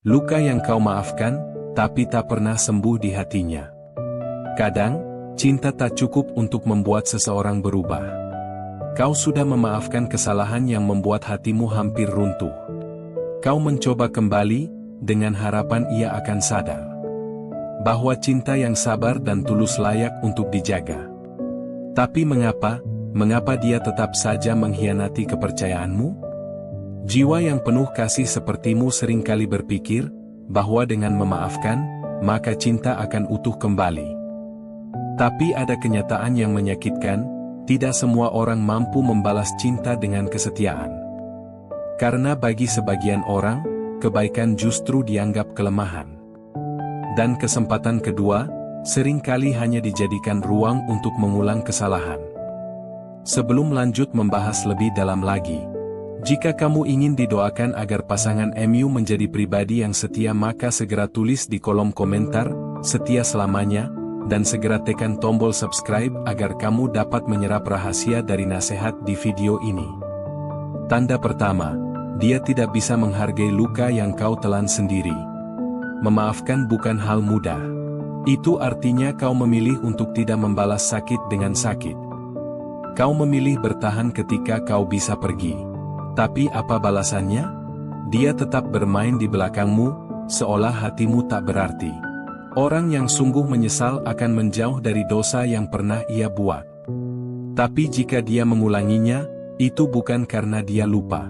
Luka yang kau maafkan, tapi tak pernah sembuh di hatinya. Kadang, cinta tak cukup untuk membuat seseorang berubah. Kau sudah memaafkan kesalahan yang membuat hatimu hampir runtuh. Kau mencoba kembali, dengan harapan ia akan sadar bahwa cinta yang sabar dan tulus layak untuk dijaga. Tapi mengapa dia tetap saja mengkhianati kepercayaanmu? Jiwa yang penuh kasih sepertimu seringkali berpikir bahwa dengan memaafkan, maka cinta akan utuh kembali. Tapi ada kenyataan yang menyakitkan, tidak semua orang mampu membalas cinta dengan kesetiaan. Karena bagi sebagian orang, kebaikan justru dianggap kelemahan. Dan kesempatan kedua, seringkali hanya dijadikan ruang untuk mengulang kesalahan. Sebelum lanjut membahas lebih dalam lagi, jika kamu ingin didoakan agar pasangan MU menjadi pribadi yang setia, maka segera tulis di kolom komentar, setia selamanya, dan segera tekan tombol subscribe agar kamu dapat menyerap rahasia dari nasihat di video ini. Tanda pertama, dia tidak bisa menghargai luka yang kau telan sendiri. Memaafkan bukan hal mudah. Itu artinya kau memilih untuk tidak membalas sakit dengan sakit. Kau memilih bertahan ketika kau bisa pergi. Tapi apa balasannya? Dia tetap bermain di belakangmu, seolah hatimu tak berarti. Orang yang sungguh menyesal akan menjauh dari dosa yang pernah ia buat. Tapi jika dia mengulanginya, itu bukan karena dia lupa.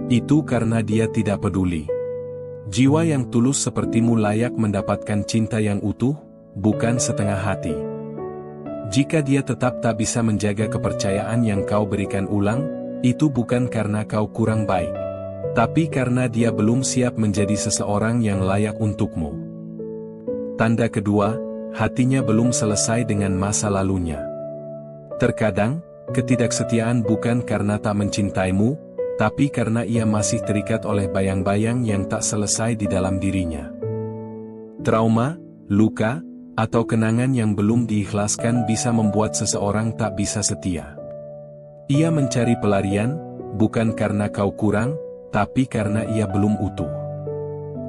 Itu karena dia tidak peduli. Jiwa yang tulus sepertimu layak mendapatkan cinta yang utuh, bukan setengah hati. Jika dia tetap tak bisa menjaga kepercayaan yang kau berikan ulang, itu bukan karena kau kurang baik, tapi karena dia belum siap menjadi seseorang yang layak untukmu. Tanda kedua, hatinya belum selesai dengan masa lalunya. Terkadang, ketidaksetiaan bukan karena tak mencintaimu, tapi karena ia masih terikat oleh bayang-bayang yang tak selesai di dalam dirinya. Trauma, luka, atau kenangan yang belum diikhlaskan bisa membuat seseorang tak bisa setia. Ia mencari pelarian, bukan karena kau kurang, tapi karena ia belum utuh.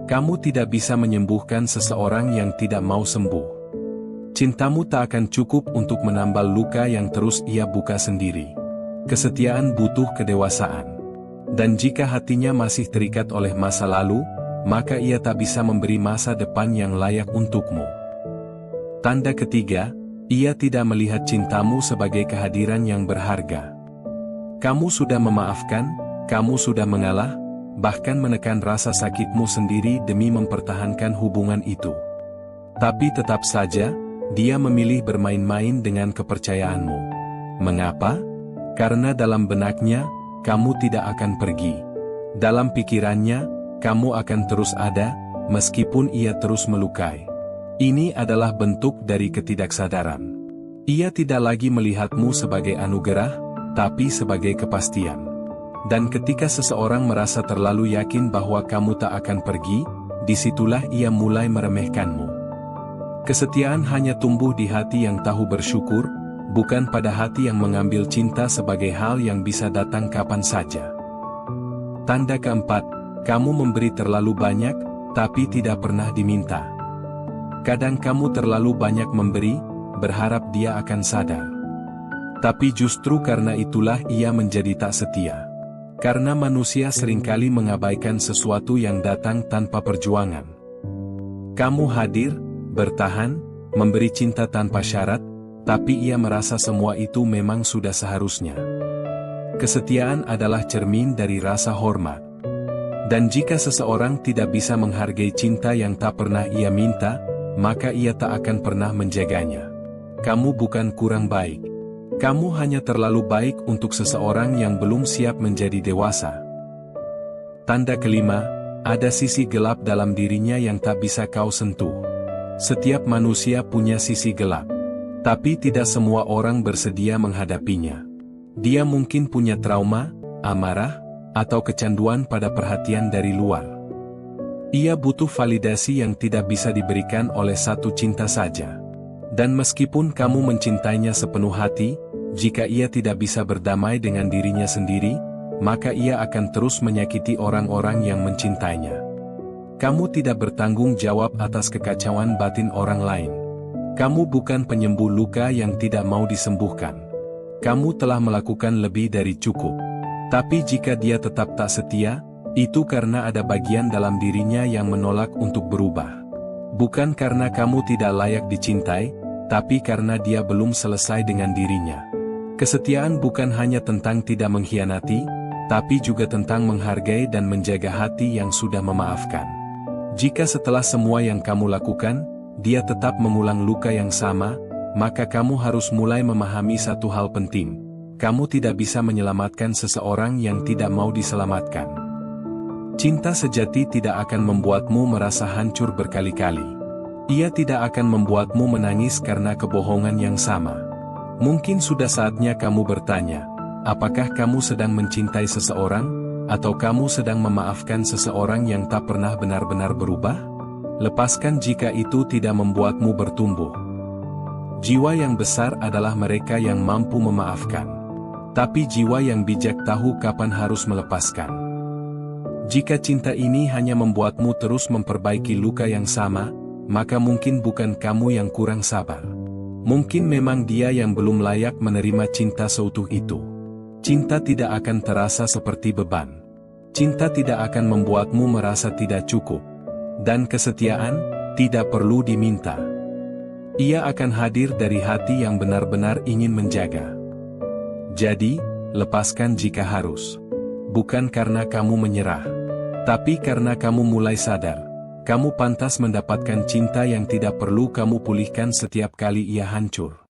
Kamu tidak bisa menyembuhkan seseorang yang tidak mau sembuh. Cintamu tak akan cukup untuk menambal luka yang terus ia buka sendiri. Kesetiaan butuh kedewasaan. Dan jika hatinya masih terikat oleh masa lalu, maka ia tak bisa memberi masa depan yang layak untukmu. Tanda ketiga, ia tidak melihat cintamu sebagai kehadiran yang berharga. Kamu sudah memaafkan, kamu sudah mengalah, bahkan menekan rasa sakitmu sendiri demi mempertahankan hubungan itu. Tapi tetap saja, dia memilih bermain-main dengan kepercayaanmu. Mengapa? Karena dalam benaknya, kamu tidak akan pergi. Dalam pikirannya, kamu akan terus ada, meskipun ia terus melukai. Ini adalah bentuk dari ketidaksadaran. Ia tidak lagi melihatmu sebagai anugerah, tapi sebagai kepastian. Dan ketika seseorang merasa terlalu yakin bahwa kamu tak akan pergi, disitulah ia mulai meremehkanmu. Kesetiaan hanya tumbuh di hati yang tahu bersyukur, bukan pada hati yang mengambil cinta sebagai hal yang bisa datang kapan saja. Tanda keempat, kamu memberi terlalu banyak, tapi tidak pernah diminta. Kadang kamu terlalu banyak memberi, berharap dia akan sadar. Tapi justru karena itulah ia menjadi tak setia. Karena manusia seringkali mengabaikan sesuatu yang datang tanpa perjuangan. Kamu hadir, bertahan, memberi cinta tanpa syarat, tapi ia merasa semua itu memang sudah seharusnya. Kesetiaan adalah cermin dari rasa hormat. Dan jika seseorang tidak bisa menghargai cinta yang tak pernah ia minta, maka ia tak akan pernah menjaganya. Kamu bukan kurang baik. Kamu hanya terlalu baik untuk seseorang yang belum siap menjadi dewasa. Tanda kelima, ada sisi gelap dalam dirinya yang tak bisa kau sentuh. Setiap manusia punya sisi gelap. Tapi tidak semua orang bersedia menghadapinya. Dia mungkin punya trauma, amarah, atau kecanduan pada perhatian dari luar. Ia butuh validasi yang tidak bisa diberikan oleh satu cinta saja. Dan meskipun kamu mencintainya sepenuh hati, jika ia tidak bisa berdamai dengan dirinya sendiri, maka ia akan terus menyakiti orang-orang yang mencintainya. Kamu tidak bertanggung jawab atas kekacauan batin orang lain. Kamu bukan penyembuh luka yang tidak mau disembuhkan. Kamu telah melakukan lebih dari cukup. Tapi jika dia tetap tak setia, itu karena ada bagian dalam dirinya yang menolak untuk berubah. Bukan karena kamu tidak layak dicintai, tapi karena dia belum selesai dengan dirinya. Kesetiaan bukan hanya tentang tidak mengkhianati, tapi juga tentang menghargai dan menjaga hati yang sudah memaafkan. Jika setelah semua yang kamu lakukan, dia tetap mengulang luka yang sama, maka kamu harus mulai memahami satu hal penting. Kamu tidak bisa menyelamatkan seseorang yang tidak mau diselamatkan. Cinta sejati tidak akan membuatmu merasa hancur berkali-kali. Ia tidak akan membuatmu menangis karena kebohongan yang sama. Mungkin sudah saatnya kamu bertanya, apakah kamu sedang mencintai seseorang, atau kamu sedang memaafkan seseorang yang tak pernah benar-benar berubah? Lepaskan jika itu tidak membuatmu bertumbuh. Jiwa yang besar adalah mereka yang mampu memaafkan. Tapi jiwa yang bijak tahu kapan harus melepaskan. Jika cinta ini hanya membuatmu terus memperbaiki luka yang sama, maka mungkin bukan kamu yang kurang sabar. Mungkin memang dia yang belum layak menerima cinta seutuh itu. Cinta tidak akan terasa seperti beban. Cinta tidak akan membuatmu merasa tidak cukup. Dan kesetiaan tidak perlu diminta. Ia akan hadir dari hati yang benar-benar ingin menjaga. Jadi, lepaskan jika harus. Bukan karena kamu menyerah, tapi karena kamu mulai sadar. Kamu pantas mendapatkan cinta yang tidak perlu kamu pulihkan setiap kali ia hancur.